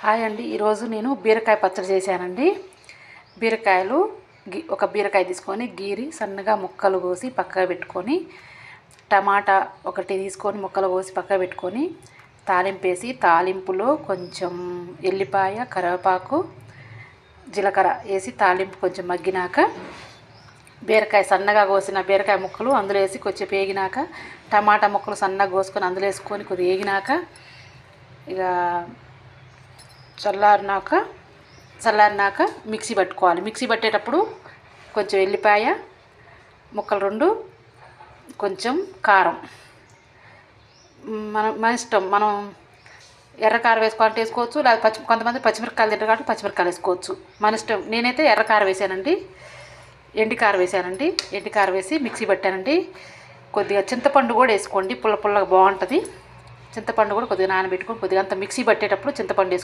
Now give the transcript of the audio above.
Hi అండి. ఈరోజు నేను బీరకాయ పచ్చడి చేశానండి. బీరకాయలు ఒక బీరకాయ తీసుకొని గీరి సన్నగా ముక్కలు కోసి పక్కకు పెట్టుకొని, టమాటా ఒకటి తీసుకొని ముక్కలు కోసి పక్కకు పెట్టుకొని, తాలింపేసి తాలింపులో కొంచెం ఎల్లిపాయ, కరివేపాకు, జీలకర్ర వేసి తాలింపు కొంచెం మగ్గినాక బీరకాయ సన్నగా కోసిన బీరకాయ ముక్కలు అందులో వేసి కొంచెం వేగినాక టమాటా ముక్కలు సన్నగా కోసుకొని అందులో వేసుకొని కొద్దిగా వేగినాక ఇక చల్లారినాక మిక్సీ పట్టుకోవాలి. మిక్సీ పట్టేటప్పుడు కొంచెం ఎల్లిపాయ ముక్కలు 2, కొంచెం కారం, మన ఇష్టం. మనం ఎర్రకారం వేసుకోవాలంటే వేసుకోవచ్చు, లేదా కొంతమంది పచ్చిమిరపకాయలు తింటారు కాబట్టి పచ్చిమిరపకాయలు వేసుకోవచ్చు, మన ఇష్టం. నేనైతే ఎర్రకారం వేసానండి, ఎండికారం వేసానండి. ఎండికారం వేసి మిక్సీ పట్టానండి. కొద్దిగా చింతపండు కూడా వేసుకోండి, పుల్లగా బాగుంటుంది. చింతపండు కూడా కొద్దిగా నానబెట్టుకొని కొద్దిగా అంత మిక్సీ పట్టేటప్పుడు చింతపండు వేసుకోండి.